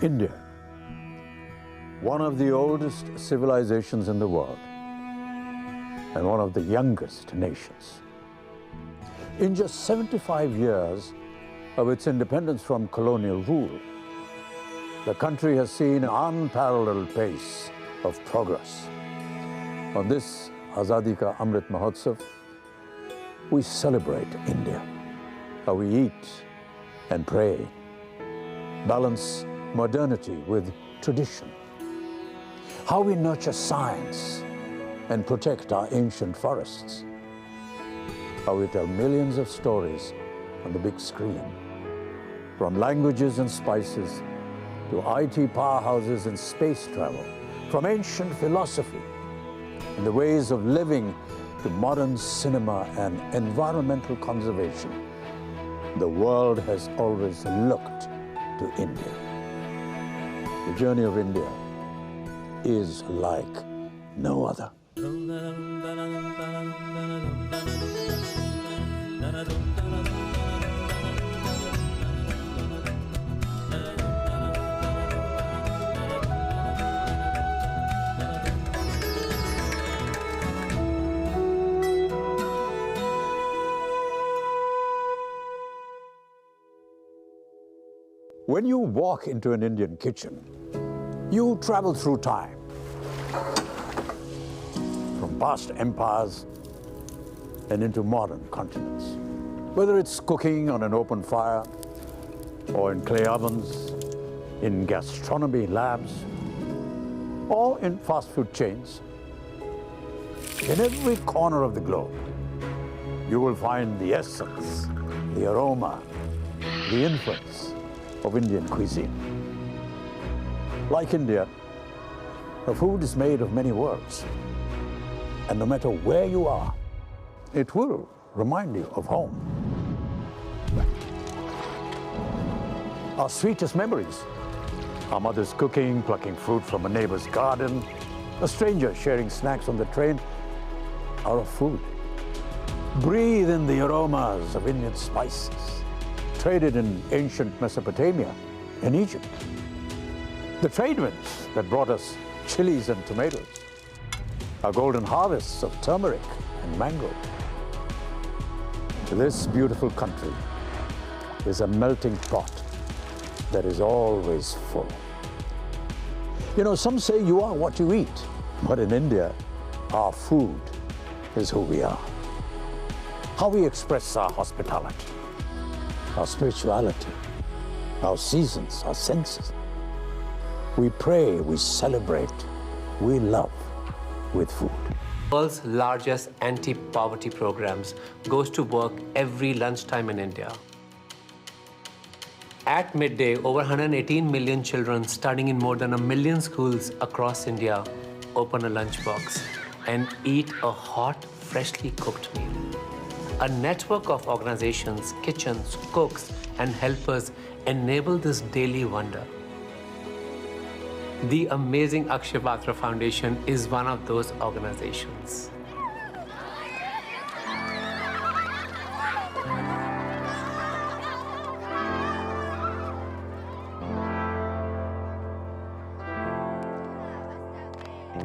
India, one of the oldest civilizations in the world and one of the youngest nations. In just 75 years of its independence from colonial rule, the country has seen an unparalleled pace of progress. On this Azadi Ka Amrit Mahotsav, we celebrate India, how we eat and pray, balance modernity with tradition, how we nurture science and protect our ancient forests, how we tell millions of stories on the big screen, from languages and spices to IT powerhouses and space travel, from ancient philosophy and the ways of living to modern cinema and environmental conservation. The world has always looked to India. The journey of India is like no other. When you walk into an Indian kitchen, you travel through time, from past empires and into modern continents. Whether it's cooking on an open fire, or in clay ovens, in gastronomy labs, or in fast food chains, in every corner of the globe, you will find the essence, the aroma, the influence of Indian cuisine. Like India, her food is made of many worlds. And no matter where you are, it will remind you of home. Our sweetest memories, our mother's cooking, plucking fruit from a neighbor's garden, a stranger sharing snacks on the train, are of food. Breathe in the aromas of Indian spices, traded in ancient Mesopotamia and Egypt. The trade winds that brought us chilies and tomatoes, our golden harvests of turmeric and mango. This beautiful country is a melting pot that is always full. You know, some say you are what you eat, but in India, our food is who we are. How we express our hospitality, our spirituality, our seasons, our senses. We pray, we celebrate, we love with food. World's largest anti-poverty programs goes to work every lunchtime in India. At midday, over 118 million children studying in more than 1 million schools across India open a lunchbox and eat a hot, freshly cooked meal. A network of organizations, kitchens, cooks, and helpers enable this daily wonder. The amazing Akshaya Patra Foundation is one of those organizations.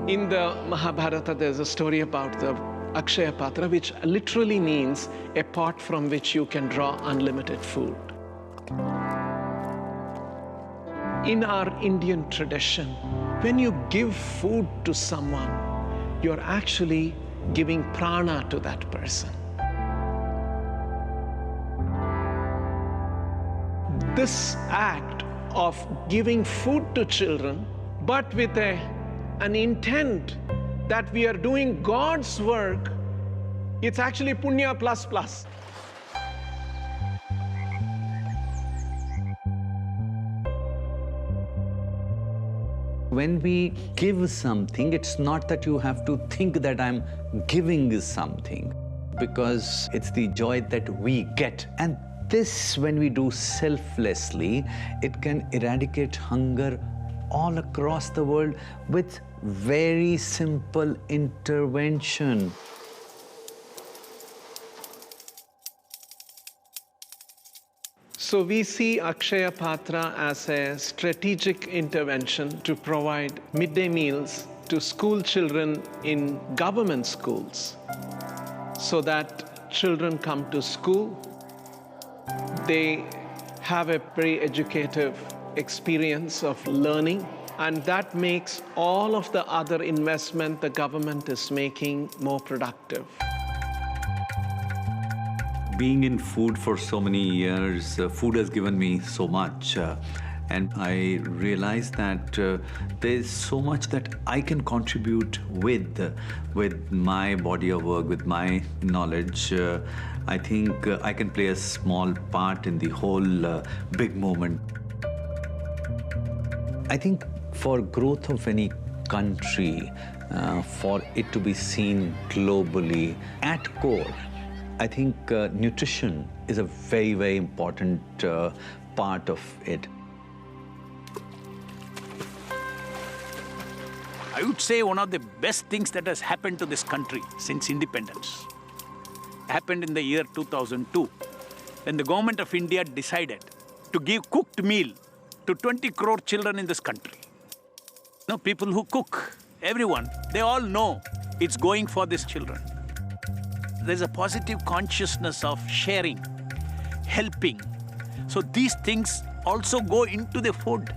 In the Mahabharata, there's a story about the Akshaya Patra, which literally means a pot from which you can draw unlimited food. In our Indian tradition, when you give food to someone, you're actually giving prana to that person. This act of giving food to children, but with an intent that we are doing God's work, it's actually punya plus plus. When we give something, it's not that you have to think that I'm giving something, because it's the joy that we get. And this, when we do selflessly, it can eradicate hunger all across the world with very simple intervention. So we see Akshaya Patra as a strategic intervention to provide midday meals to school children in government schools so that children come to school, they have a very educative experience of learning, and that makes all of the other investment the government is making more productive. Being in food for so many years, food has given me so much. And I realized that there's so much that I can contribute with my body of work, with my knowledge. I think I can play a small part in the whole big movement. I think for growth of any country, for it to be seen globally, at core, I think nutrition is a very, very important part of it. I would say one of the best things that has happened to this country since independence happened in the year 2002, when the government of India decided to give cooked meal to 20 crore children in this country. Now, people who cook, everyone, they all know it's going for these children. There's a positive consciousness of sharing, helping. So these things also go into the food.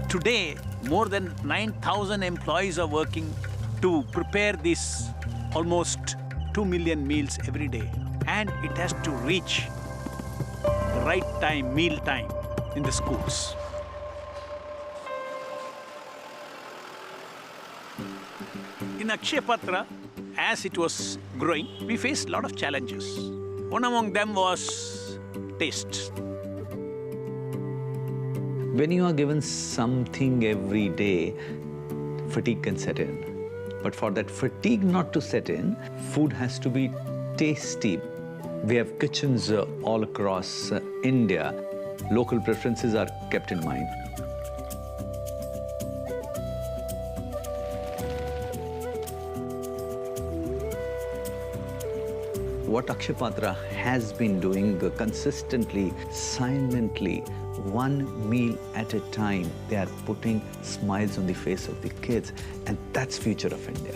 Today, more than 9,000 employees are working to prepare these almost 2 million meals every day. And it has to reach the right time, meal time in the schools. In Akshaya Patra, as it was growing, we faced a lot of challenges. One among them was taste. When you are given something every day, fatigue can set in. But for that fatigue not to set in, food has to be tasty. We have kitchens all across India. Local preferences are kept in mind. What Akshaya Patra has been doing consistently, silently, one meal at a time, they are putting smiles on the face of the kids, and that's future of India.